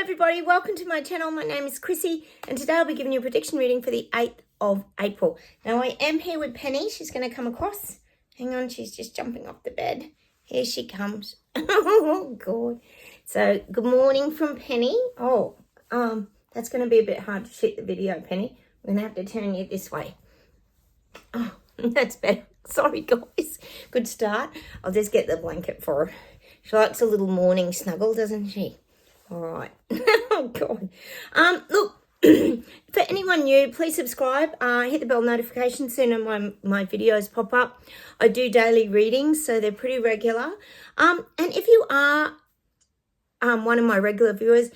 everybody, welcome to my channel. My name is Chrissy and today I'll be giving you a prediction reading for the 8th of April. Now I am here with Penny. She's going to come across. Hang on, she's just jumping off the bed. Here she comes. Oh God. So good morning from Penny. That's going to be a bit hard to shoot the video, Penny. We're going to have to turn you this way. Oh, that's better. Sorry guys. Good start. I'll just get the blanket for her. She likes a little morning snuggle, doesn't she? All right. Oh, God. Look, for anyone new, please subscribe. Hit the bell notification so my videos pop up. I do daily readings, so they're pretty regular. And if you are one of my regular viewers,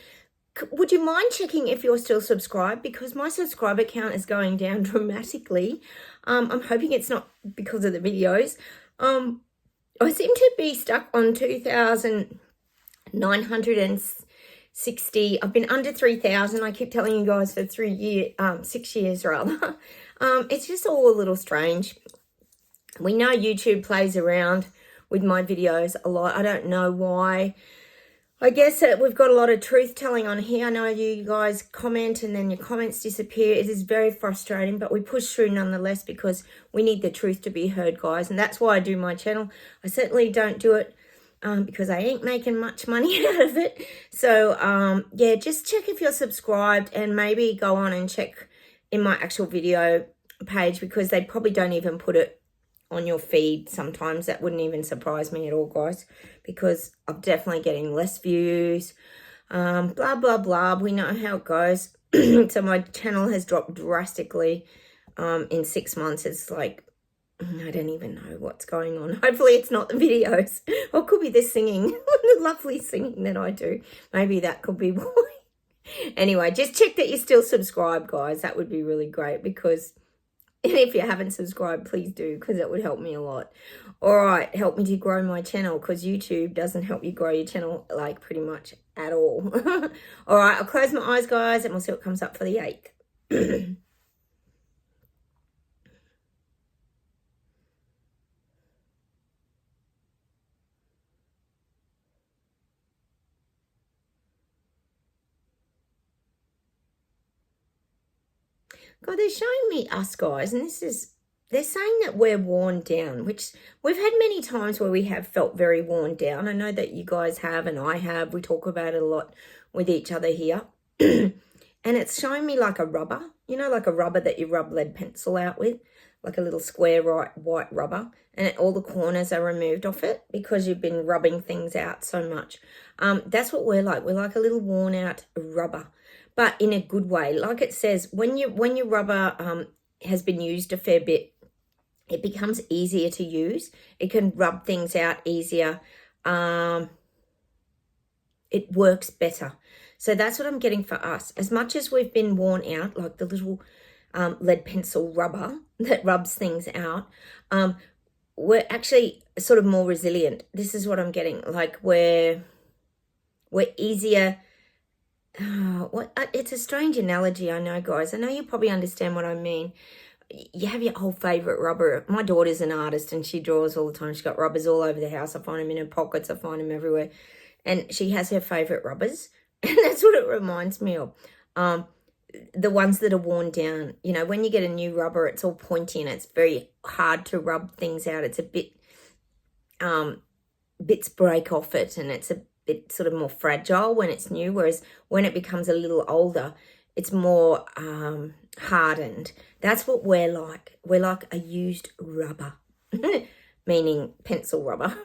would you mind checking if you're still subscribed? Because my subscriber count is going down dramatically. I'm hoping it's not because of the videos. I seem to be stuck on 2,960. I've been under 3,000. I keep telling you guys for 6 years rather. It's just all a little strange. We know YouTube plays around with my videos a lot. I don't know why. I guess that we've got a lot of truth telling on here. I know you guys comment and then your comments disappear. It is very frustrating, but we push through nonetheless because we need the truth to be heard, guys. And that's why I do my channel. I certainly don't do it because I ain't making much money out of it. So, yeah, just check if you're subscribed and maybe go on and check in my actual video page because they probably don't even put it on your feed sometimes. That wouldn't even surprise me at all, guys, because I'm definitely getting less views, blah, blah, blah. We know how it goes. So my channel has dropped drastically in 6 months. It's like, I don't even know what's going on. Hopefully it's not the videos. Or it could be the singing, the lovely singing that I do. Maybe that could be why. Anyway, just check that you're still subscribed, guys. That would be really great because... And if you haven't subscribed, please do because it would help me a lot. All right, help me to grow my channel because YouTube doesn't help you grow your channel like pretty much at all. All right, I'll close my eyes, guys, and we'll see what comes up for the 8th. God, they're showing me us, guys, and they're saying that we're worn down, which we've had many times where we have felt very worn down. I know that you guys have and I have. We talk about it a lot with each other here. And it's showing me like a rubber, you know, like a rubber that you rub lead pencil out with, like a little square white rubber, and all the corners are removed off it because you've been rubbing things out so much. That's what we're like. We're like a little worn out rubber. But in a good way. Like it says, when your rubber has been used a fair bit, it becomes easier to use. It can rub things out easier. It works better. So that's what I'm getting for us. As much as we've been worn out, like the little lead pencil rubber that rubs things out, we're actually sort of more resilient. This is what I'm getting. Like we're easier. It's a strange analogy, I know, guys. I know you probably understand what I mean. You have your whole favourite rubber. My daughter's an artist and she draws all the time. She's got rubbers all over the house. I find them in her pockets. I find them everywhere. And she has her favourite rubbers. And that's what it reminds me of. The ones that are worn down. You know, when you get a new rubber, it's all pointy and it's very hard to rub things out. It's a bit, bits break off it and it's a bit sort of more fragile when it's new, whereas when it becomes a little older, it's more hardened. That's what we're like. We're like a used rubber, meaning pencil rubber.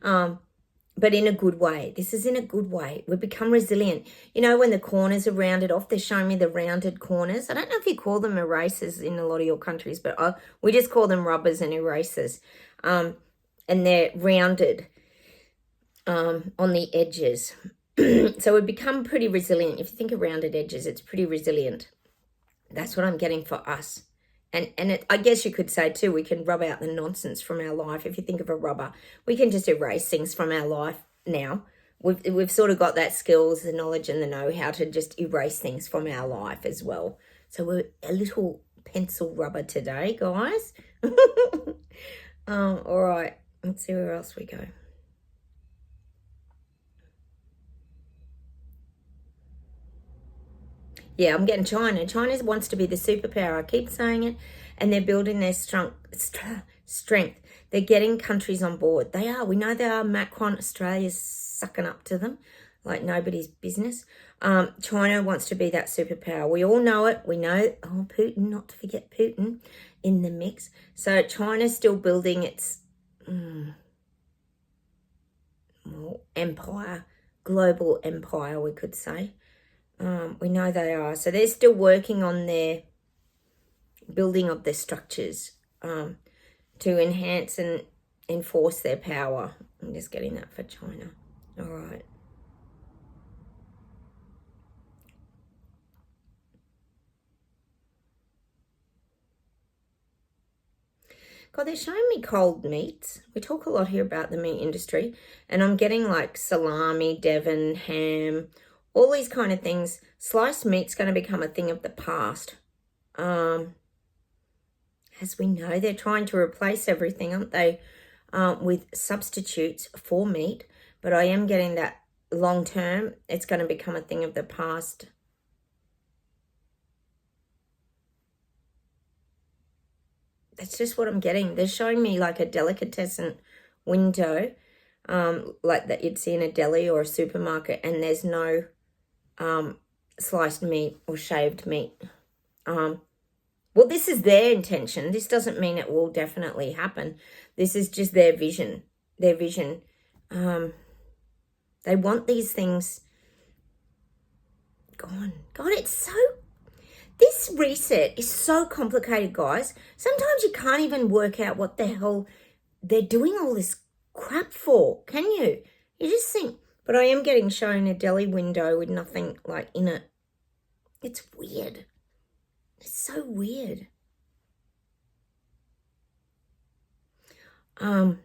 But in a good way. This is in a good way. We become resilient. You know, when the corners are rounded off, they're showing me the rounded corners. I don't know if you call them erasers in a lot of your countries, but we just call them rubbers and erasers. And they're rounded on the edges. So we become pretty resilient. If you think of rounded edges, it's pretty resilient. That's what I'm getting for us. And I guess you could say too, we can rub out the nonsense from our life. If you think of a rubber, we can just erase things from our life now. We've sort of got that skills, the knowledge and the know-how to just erase things from our life as well. So we're a little pencil rubber today, guys. All right, let's see where else we go. Yeah, I'm getting China. China wants to be the superpower. I keep saying it. And they're building their strength. They're getting countries on board. They are. We know they are. Macron, Australia's sucking up to them like nobody's business. China wants to be that superpower. We all know it. We know, Putin, not to forget Putin in the mix. So China's still building its empire, global empire, we could say. We know they are. So they're still working on their building of their structures to enhance and enforce their power. I'm just getting that for China. All right. God, they're showing me cold meats. We talk a lot here about the meat industry, and I'm getting like salami, Devon, ham, all these kind of things. Sliced meat's going to become a thing of the past. As we know, they're trying to replace everything, aren't they, with substitutes for meat. But I am getting that long term, it's going to become a thing of the past. That's just what I'm getting. They're showing me like a delicatessen window, like that you'd see in a deli or a supermarket, and there's no sliced meat or shaved meat. Well, this is their intention. This doesn't mean it will definitely happen. This is just their vision. Their vision. They want these things gone. God, it's so... This reset is so complicated, guys. Sometimes you can't even work out what the hell they're doing all this crap for, can you? You just think... But I am getting shown a deli window with nothing like in it. It's weird. It's so weird. I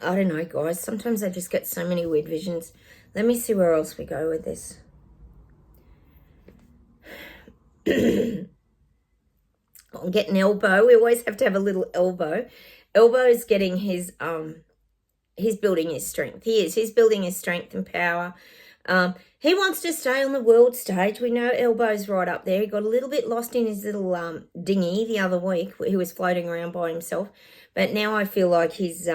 don't know, guys. Sometimes I just get so many weird visions. Let me see where else we go with this. I'm getting elbow. We always have to have a little elbow. Elbow is getting his he's building his strength. He's building his strength and power. He wants to stay on the world stage. We know Elbow's right up there. He got a little bit lost in his little dinghy the other week. He was floating around by himself. But now I feel like he's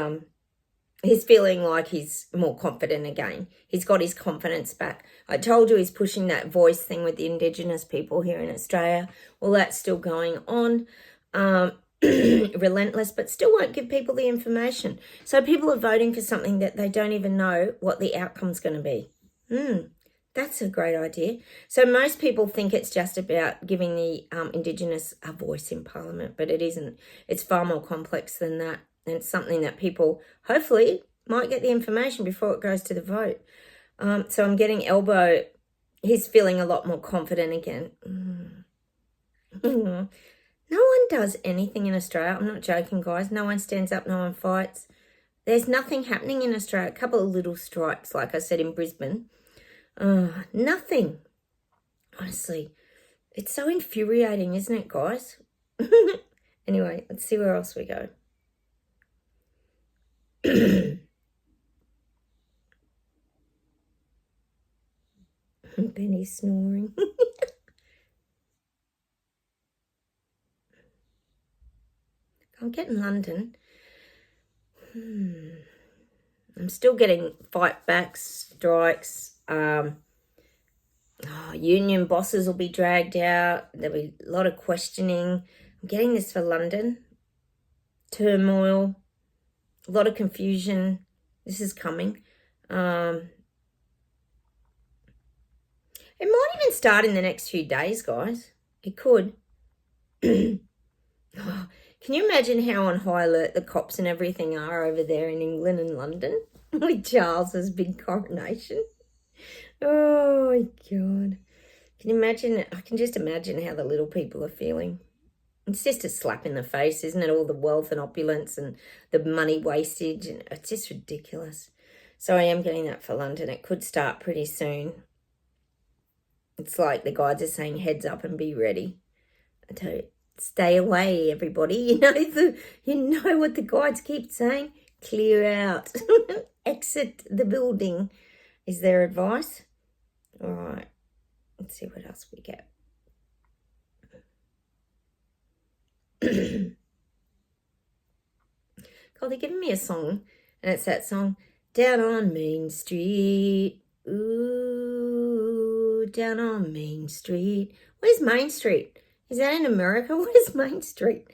feeling like he's more confident again. He's got his confidence back. I told you he's pushing that voice thing with the Indigenous people here in Australia. Well, that's still going on. Relentless, but still won't give people the information. So people are voting for something that they don't even know what the outcome's going to be. That's a great idea. So most people think it's just about giving the Indigenous a voice in Parliament, but it isn't. It's far more complex than that. And it's something that people hopefully might get the information before it goes to the vote. So I'm getting elbow. He's feeling a lot more confident again. No one does anything in Australia. I'm not joking, guys. No one stands up. No one fights. There's nothing happening in Australia. A couple of little strikes, like I said, in Brisbane. Nothing. Honestly, it's so infuriating, isn't it, guys? Anyway, let's see where else we go. Benny's snoring. I'm getting London. I'm still getting fight backs, strikes. Union bosses will be dragged out. There'll be a lot of questioning. I'm getting this for London. Turmoil. A lot of confusion. This is coming. It might even start in the next few days, guys. It could. Can you imagine how on high alert the cops and everything are over there in England and London with Charles's big coronation? Oh, my God. Can you imagine? I can just imagine how the little people are feeling. It's just a slap in the face, isn't it? All the wealth and opulence and the money wastage. And it's just ridiculous. So I am getting that for London. It could start pretty soon. It's like the guides are saying, heads up and be ready. I tell you, stay away, everybody. You know what the guides keep saying? Clear out. Exit the building is their advice. All right. Let's see what else we get. God, they're giving me a song, and it's that song, Down on Main Street. Ooh, down on Main Street. Where's Main Street? Is that in America? What is Main Street?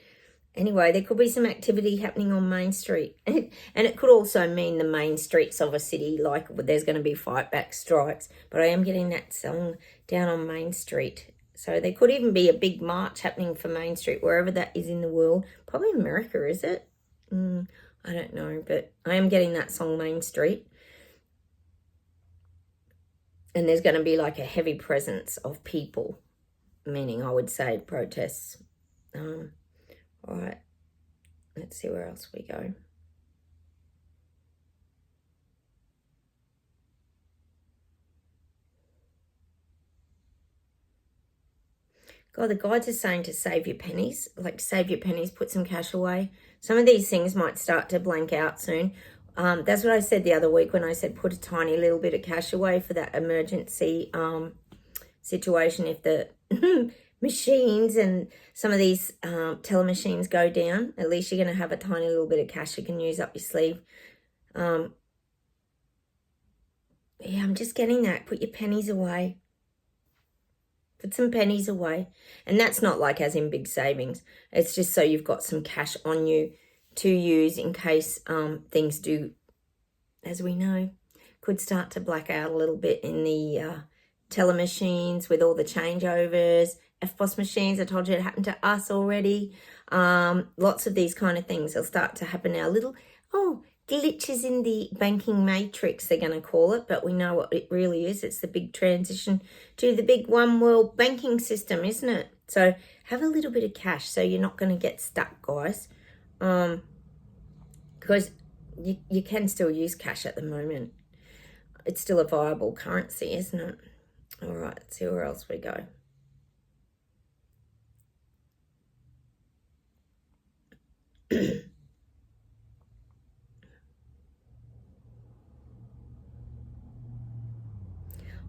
Anyway, there could be some activity happening on Main Street. And it could also mean the main streets of a city, like there's going to be fight back strikes. But I am getting that song, Down on Main Street. So there could even be a big march happening for Main Street, wherever that is in the world. Probably America, is it? I don't know, but I am getting that song, Main Street. And there's going to be like a heavy presence of people, meaning I would say protests. All right, let's see where else we go. God, the guides are saying to save your pennies, like save your pennies, put some cash away. Some of these things might start to blank out soon. That's what I said the other week when I said put a tiny little bit of cash away for that emergency situation if the machines and some of these telemachines go down. At least you're going to have a tiny little bit of cash you can use up your sleeve. Yeah, I'm just getting that. Put your pennies away. Put some pennies away. And that's not like as in big savings. It's just so you've got some cash on you to use in case things do, as we know, could start to black out a little bit in the telemachines with all the changeovers. FPOS machines, I told you it happened to us already. Lots of these kind of things will start to happen now. Little, glitches in the banking matrix, they're going to call it, but we know what it really is. It's the big transition to the big one world banking system, isn't it? So have a little bit of cash so you're not going to get stuck, guys. Because you can still use cash at the moment. It's still a viable currency, isn't it? All right, let's see where else we go.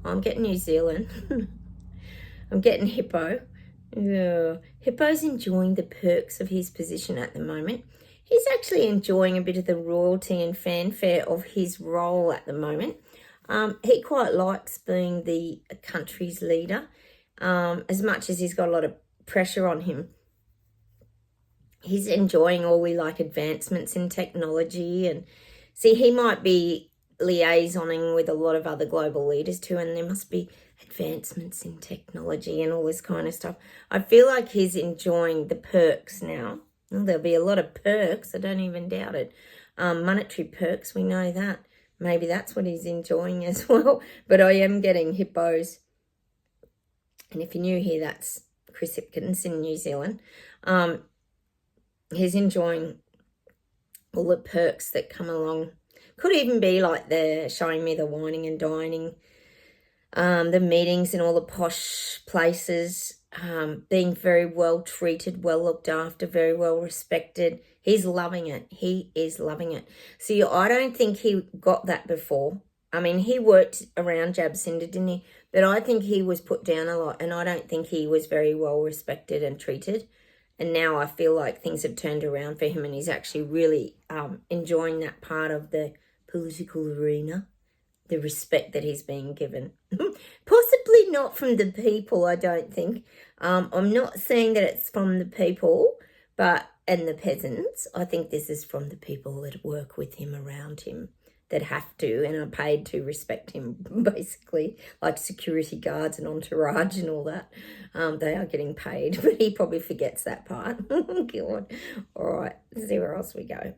I'm getting New Zealand. I'm getting Hippo. Yeah. Hippo's enjoying the perks of his position at the moment. He's actually enjoying a bit of the royalty and fanfare of his role at the moment. He quite likes being the country's leader, as much as he's got a lot of pressure on him. He's enjoying all the advancements in technology, and see, he might be liaisoning with a lot of other global leaders too, and there must be advancements in technology and all this kind of stuff. I feel like he's enjoying the perks now. Well, there'll be a lot of perks, I don't even doubt it. Monetary perks, we know that. Maybe that's what he's enjoying as well. But I am getting hippos. And if you're new here, that's Chris Hipkins in New Zealand. He's enjoying all the perks that come along. Could even be like they're showing me the whining and dining, the meetings in all the posh places, being very well treated, well looked after, very well respected. He's loving it. He is loving it. See, I don't think he got that before. I mean, he worked around Jabcinda, didn't he? But I think he was put down a lot, and I don't think he was very well respected and treated. And now I feel like things have turned around for him, and he's actually really enjoying that part of the political arena, the respect that he's being given. Possibly not from the people, I don't think. I'm not saying that it's from the people and the peasants. I think this is from the people that work with him, around him, that have to and are paid to respect him, basically, like security guards and entourage and all that. They are getting paid, but he probably forgets that part. God. All right, let's see where else we go.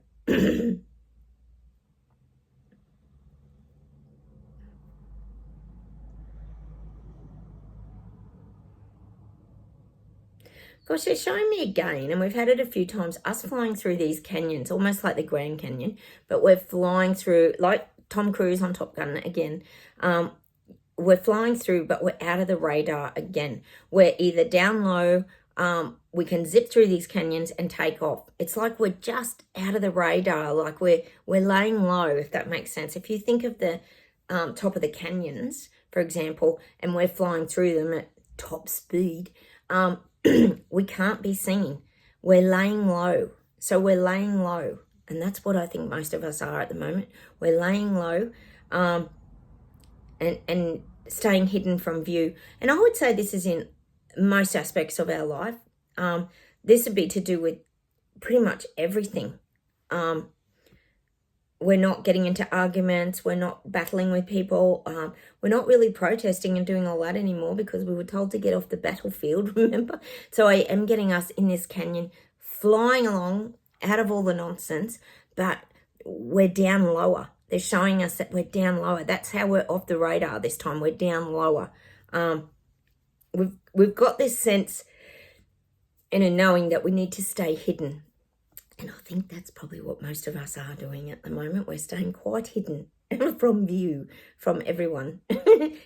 Gosh, they're showing me again, and we've had it a few times, us flying through these canyons, almost like the Grand Canyon, but we're flying through, like Tom Cruise on Top Gun again. We're flying through, but we're out of the radar again. We're either down low, we can zip through these canyons and take off. It's like we're just out of the radar, like we're laying low, if that makes sense. If you think of the top of the canyons, for example, and we're flying through them at top speed, we can't be seen. we're laying low. So we're laying low. And that's what I think most of us are at the moment. We're laying low and staying hidden from view. And I would say this is in most aspects of our life. This would be to do with pretty much everything. We're not getting into arguments. We're not battling with people. We're not really protesting and doing all that anymore because we were told to get off the battlefield, remember? So I am getting us in this canyon, flying along out of all the nonsense, but we're down lower. They're showing us that we're down lower. That's how we're off the radar this time. We're down lower. We've got this sense and a knowing that we need to stay hidden. And I think that's probably what most of us are doing at the moment. We're staying quite hidden from view, from everyone,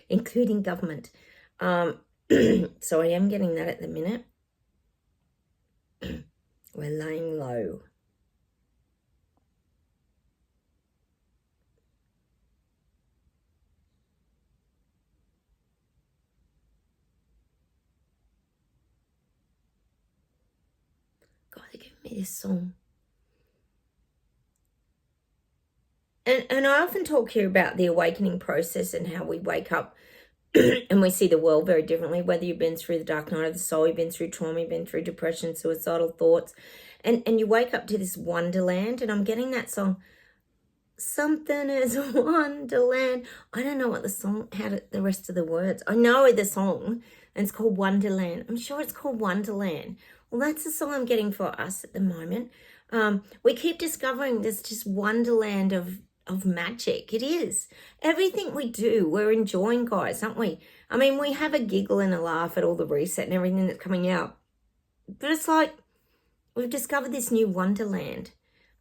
including government. So I am getting that at the minute. We're laying low. God, they gave me this song. And I often talk here about the awakening process and how we wake up and we see the world very differently, whether you've been through the dark night of the soul, you've been through trauma, you've been through depression, suicidal thoughts, and you wake up to this wonderland. And I'm getting that song, something is wonderland. I don't know what the song, the rest of the words. I know the song, and it's called Wonderland. I'm sure it's called Wonderland. Well, that's the song I'm getting for us at the moment. We keep discovering this just wonderland of magic. It is. Everything we do, we're enjoying, guys, aren't we? I mean, we have a giggle and a laugh at all the reset and everything that's coming out. But it's like we've discovered this new wonderland.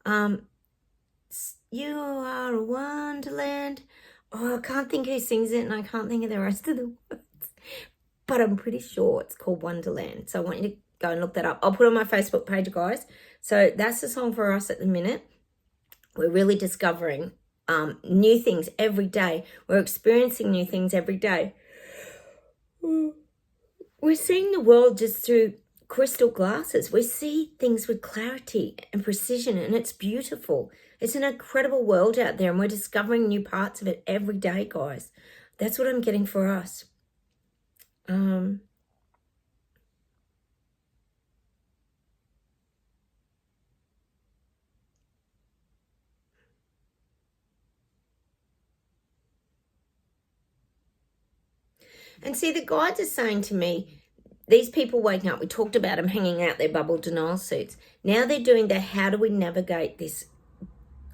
You are a wonderland. Oh, I can't think who sings it and I can't think of the rest of the words. But I'm pretty sure it's called Wonderland. So I want you to go and look that up. I'll put it on my Facebook page, guys. So that's the song for us at the minute. We're really discovering new things every day. We're experiencing new things every day. We're seeing the world just through crystal glasses. We see things with clarity and precision, and it's beautiful. It's an incredible world out there, and we're discovering new parts of it every day, guys. That's what I'm getting for us. And see, the guides are saying to me, these people waking up, we talked about them hanging out their bubble denial suits. Now they're doing the how do we navigate this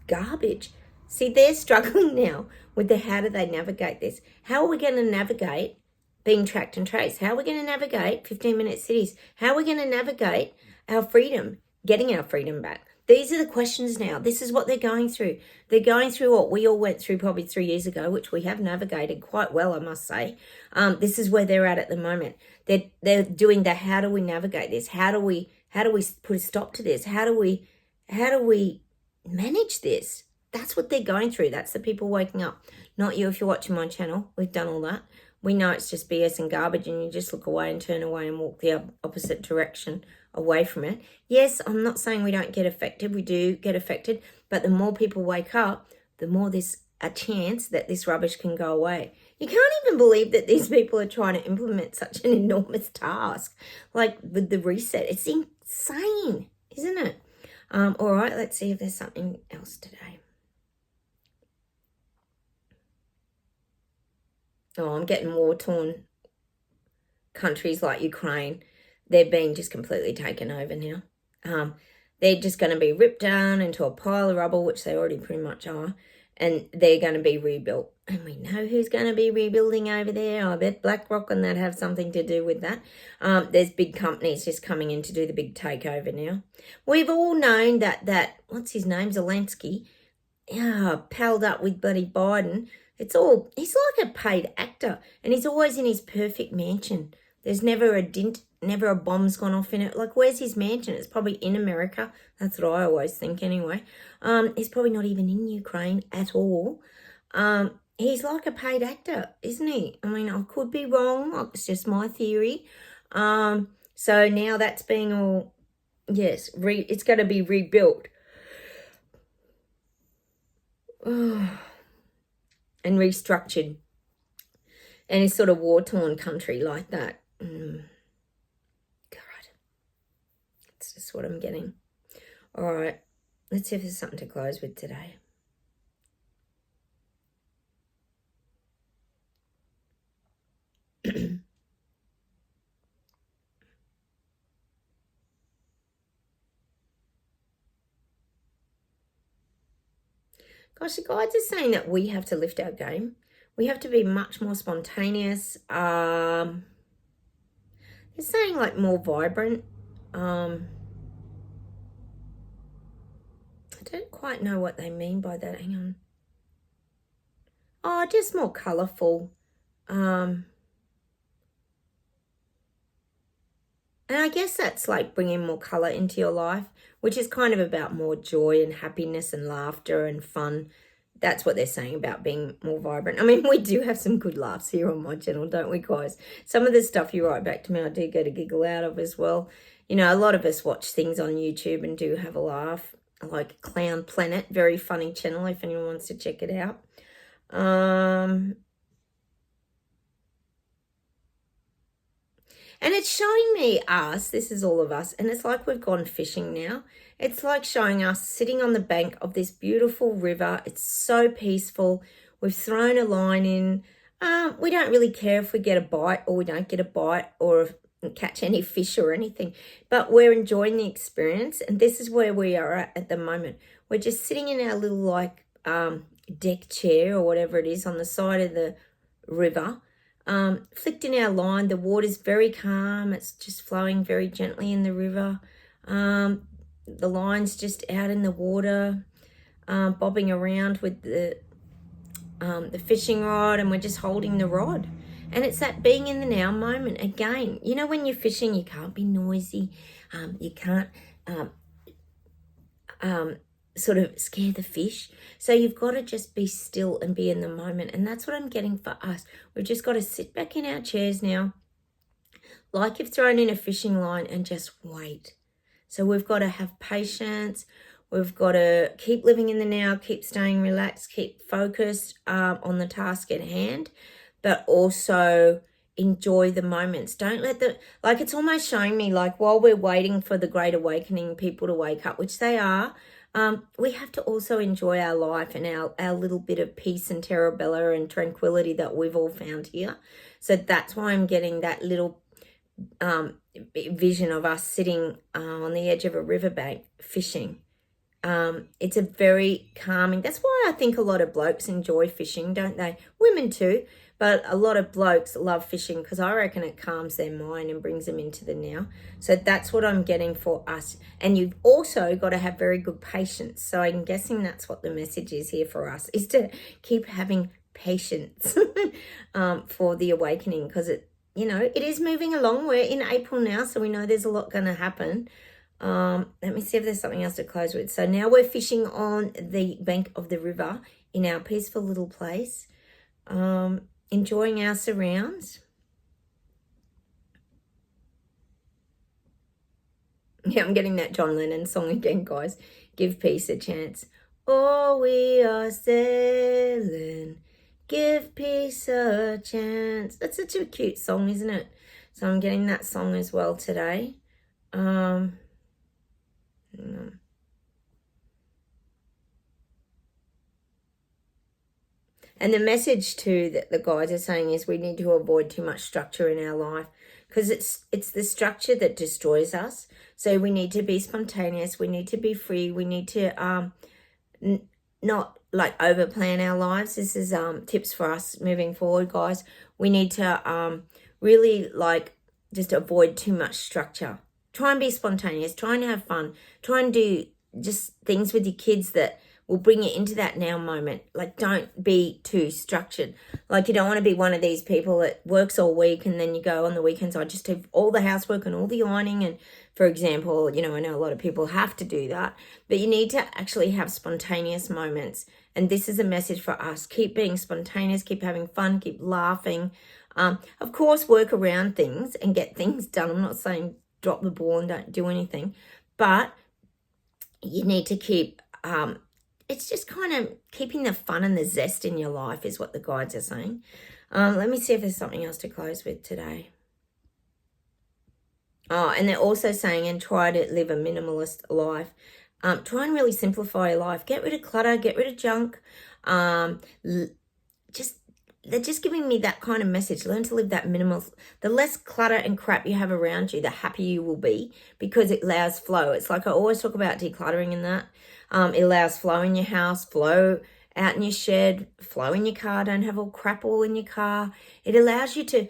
garbage. See, they're struggling now with the how do they navigate this. How are we going to navigate being tracked and traced? How are we going to navigate 15-minute cities? How are we going to navigate our freedom, getting our freedom back? These are the questions now. This is what they're going through. They're going through what we all went through probably 3 years ago, which we have navigated quite well, I must say. This is where they're at the moment. They're doing the how do we navigate this? How do we put a stop to this? How do we manage this? That's what they're going through. That's the people waking up. Not you if you're watching my channel. We've done all that. We know it's just BS and garbage and you just look away and turn away and walk the opposite direction away from it. Yes, I'm not saying we don't get affected. We do get affected. But the more people wake up, the more there's a chance that this rubbish can go away. You can't even believe that these people are trying to implement such an enormous task. Like with the reset. It's insane, isn't it? All right, let's see if there's something else today. Oh, I'm getting war-torn countries like Ukraine. They're being just completely taken over now. They're just going to be ripped down into a pile of rubble, which they already pretty much are, and they're going to be rebuilt. And we know who's going to be rebuilding over there. I bet BlackRock and that have something to do with that. There's big companies just coming in to do the big takeover now. We've all known that what's his name, Zelensky, palled up with bloody Biden. He's like a paid actor, and he's always in his perfect mansion. There's never a dint, never a bomb's gone off in it. Like, where's his mansion? It's probably in America. That's what I always think anyway. He's probably not even in Ukraine at all. He's like a paid actor, isn't he? I mean, I could be wrong. It's just my theory. So now that's being all Yes, it's going to be rebuilt. And restructured. Any sort of war-torn country like that. God. It's just what I'm getting. All right. Let's see if there's something to close with today. Gosh, the guides are saying that we have to lift our game. We have to be much more spontaneous. They're saying like more vibrant. I don't quite know what they mean by that. Hang on. Oh, just more colourful. And I guess that's like bringing more colour into your life, which is kind of about more joy and happiness and laughter and fun. That's what they're saying about being more vibrant. I mean, we do have some good laughs here on my channel, don't we, guys? Some of the stuff you write back to me, I do get a giggle out of as well. You know, a lot of us watch things on YouTube and do have a laugh. I like Clown Planet, very funny channel if anyone wants to check it out. And it's showing me us, this is all of us, and it's like we've gone fishing now. It's like showing us sitting on the bank of this beautiful river. It's so peaceful. We've thrown a line in. We don't really care if we get a bite or we don't get a bite or catch any fish or anything, but we're enjoying the experience, and this is where we are at the moment. We're just sitting in our little like deck chair or whatever it is on the side of the river. Flicked in our line. The water's very calm. It's just flowing very gently in the river. The line's just out in the water, bobbing around with the fishing rod, and we're just holding the rod. And it's that being in the now moment again. You know, when you're fishing, you can't be noisy. You can't sort of scare the fish. So you've got to just be still and be in the moment. And that's what I'm getting for us. We've just got to sit back in our chairs now, like you've thrown in a fishing line, and just wait. So we've got to have patience. We've got to keep living in the now, keep staying relaxed, keep focused on the task at hand, but also enjoy the moments. Don't let like it's almost showing me like while we're waiting for the Great Awakening people to wake up, which they are, we have to also enjoy our life and our little bit of peace and terabella and tranquility that we've all found here. So that's why I'm getting that little vision of us sitting on the edge of a riverbank fishing. It's a very calming, that's why I think a lot of blokes enjoy fishing, don't they? Women too, but a lot of blokes love fishing because I reckon it calms their mind and brings them into the now. So that's what I'm getting for us. And you've also got to have very good patience. So I'm guessing that's what the message is here for us, is to keep having patience for the awakening, because it is moving along. We're in April now, so we know there's a lot going to happen. Let me see if there's something else to close with. So now we're fishing on the bank of the river in our peaceful little place, enjoying our surrounds. Yeah, I'm getting that John Lennon song again, guys. Give peace a chance. Oh, we are sailing. Give peace a chance. That's such a cute song, isn't it? So I'm getting that song as well today. And the message too that the guides are saying is we need to avoid too much structure in our life, because it's the structure that destroys us. So we need to be spontaneous. We need to be free. We need to not like over plan our lives. This is tips for us moving forward, guys. We need to really like just avoid too much structure. Try and be spontaneous. Try and have fun. Try and do just things with your kids that will bring you into that now moment. Like, don't be too structured. Like, you don't want to be one of these people that works all week and then you go on the weekends, I just do all the housework and all the ironing. And for example, I know a lot of people have to do that, but you need to actually have spontaneous moments. And this is a message for us. Keep being spontaneous, keep having fun, keep laughing. Of course, work around things and get things done. I'm not saying drop the ball and don't do anything, But you need to keep, it's just kind of keeping the fun and the zest in your life is what the guides are saying. Let me see if there's something else to close with today. Oh, and they're also saying, and try to live a minimalist life. Try and really simplify your life. Get rid of clutter, get rid of junk. They're just giving me that kind of message. Learn to live that minimal. The less clutter and crap you have around you, the happier you will be, because it allows flow. It's like I always talk about decluttering in that. It allows flow in your house, flow out in your shed, flow in your car. Don't have all crap all in your car. It allows you to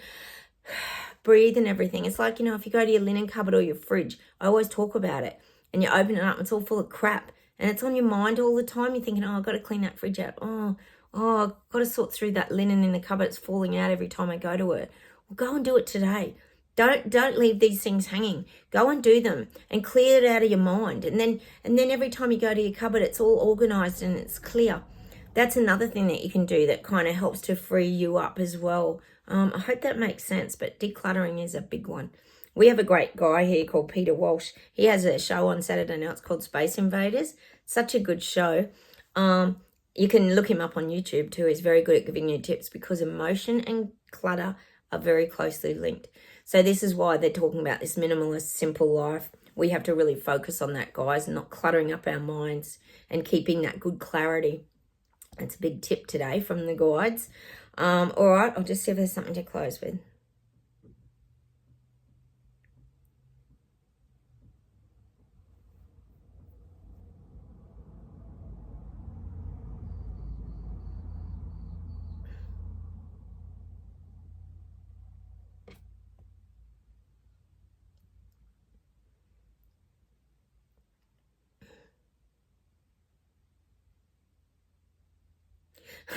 breathe and everything. It's like, if you go to your linen cupboard or your fridge, I always talk about it, and you open it up, it's all full of crap, and it's on your mind all the time. You're thinking, I've got to clean that fridge out. Oh, I've got to sort through that linen in the cupboard. It's falling out every time I go to it. Well, go and do it today. Don't leave these things hanging. Go and do them and clear it out of your mind. And then every time you go to your cupboard, it's all organized and it's clear. That's another thing that you can do that kind of helps to free you up as well. I hope that makes sense, but decluttering is a big one. We have a great guy here called Peter Walsh. He has a show on Saturday nights called Space Invaders. Such a good show. You can look him up on YouTube too. He's very good at giving you tips, because emotion and clutter are very closely linked. So this is why they're talking about this minimalist, simple life. We have to really focus on that, guys, and not cluttering up our minds and keeping that good clarity. That's a big tip today from the guides. All right, I'll just see if there's something to close with.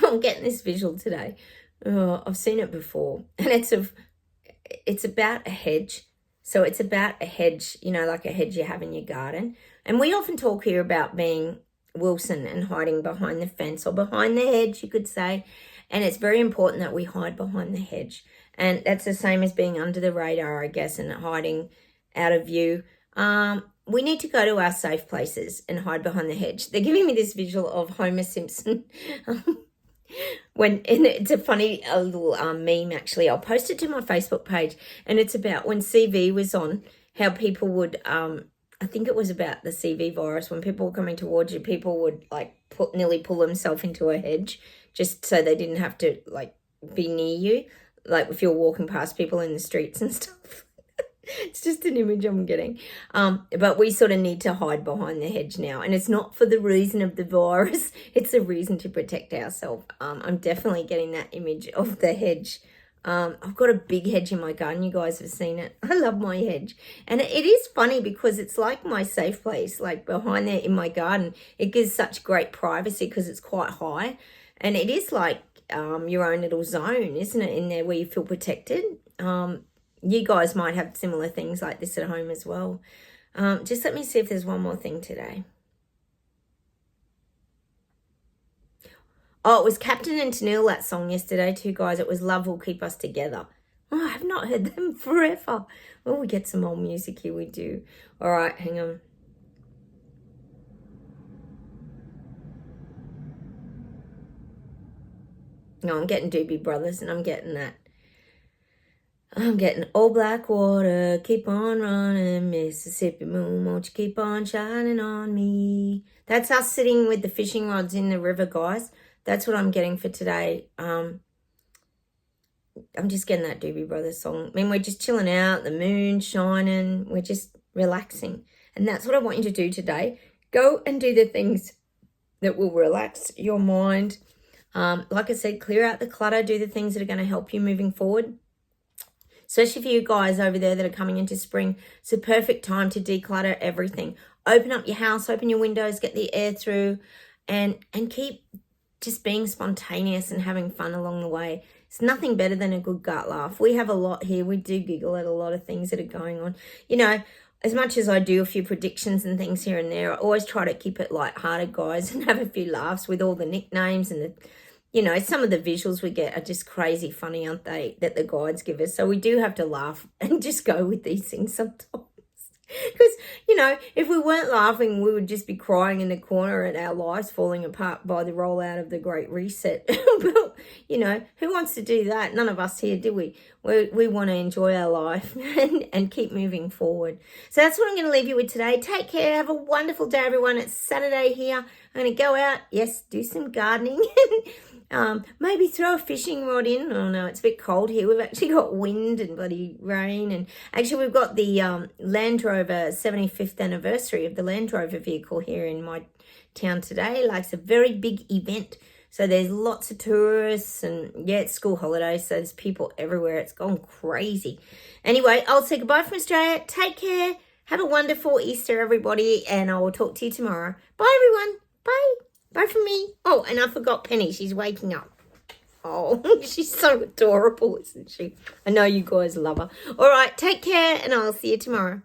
I'm getting this visual today. Oh, I've seen it before, and it's about a hedge. So it's about a hedge, like a hedge you have in your garden. And we often talk here about being Wilson and hiding behind the fence or behind the hedge, you could say. And it's very important that we hide behind the hedge. And that's the same as being under the radar, I guess, and hiding out of view. We need to go to our safe places and hide behind the hedge. They're giving me this visual of Homer Simpson. And it's a funny little meme, actually. I'll post it to my Facebook page, and it's about when CV was on, how people would, I think it was about the CV virus, when people were coming towards you, people would nearly pull themselves into a hedge just so they didn't have to be near you, like if you're walking past people in the streets and stuff. It's just an image I'm getting. But we sort of need to hide behind the hedge now. And it's not for the reason of the virus. It's a reason to protect ourselves. I'm definitely getting that image of the hedge. I've got a big hedge in my garden. You guys have seen it. I love my hedge. And it is funny because it's like my safe place, like behind there in my garden. It gives such great privacy because it's quite high. And it is like your own little zone, isn't it, in there where you feel protected? You guys might have similar things like this at home as well. Just let me see if there's one more thing today. Oh, it was Captain and Tennille, that song yesterday too, guys. It was Love Will Keep Us Together. Oh, I have not heard them forever. Oh, we get some old music here, we do. All right, hang on. No, I'm getting Doobie Brothers, and I'm getting that. I'm getting old black water, keep on running, Mississippi moon, won't you keep on shining on me? That's us sitting with the fishing rods in the river, guys. That's what I'm getting for today. I'm just getting that Doobie Brothers song. I mean, we're just chilling out, the moon's shining, we're just relaxing. And that's what I want you to do today. Go and do the things that will relax your mind. Like I said, clear out the clutter, do the things that are going to help you moving forward. Especially for you guys over there that are coming into spring, it's a perfect time to declutter everything. Open up your house, open your windows, get the air through, and keep just being spontaneous and having fun along the way. It's nothing better than a good gut laugh. We have a lot here. We do giggle at a lot of things that are going on. As much as I do a few predictions and things here and there, I always try to keep it lighthearted, guys, and have a few laughs with all the nicknames and some of the visuals we get are just crazy funny, aren't they, that the guides give us. So we do have to laugh and just go with these things sometimes. Because, if we weren't laughing, we would just be crying in the corner at our lives falling apart by the rollout of the Great Reset. Well, who wants to do that? None of us here, do we? We want to enjoy our life and keep moving forward. So that's what I'm going to leave you with today. Take care. Have a wonderful day, everyone. It's Saturday here. I'm going to go out, yes, do some gardening. Maybe throw a fishing rod in. Oh no, it's a bit cold here. We've actually got wind and bloody rain, and actually we've got the Land Rover 75th anniversary of the Land Rover vehicle here in my town today. Like, it's a very big event, so there's lots of tourists, and yeah, it's school holidays, so there's people everywhere. It's gone crazy. Anyway, I'll say goodbye from Australia. Take care. Have a wonderful Easter, everybody, and I will talk to you tomorrow. Bye, everyone. Bye. Bye from me. Oh, and I forgot Penny. She's waking up. Oh, she's so adorable, isn't she? I know you guys love her. All right, take care, and I'll see you tomorrow.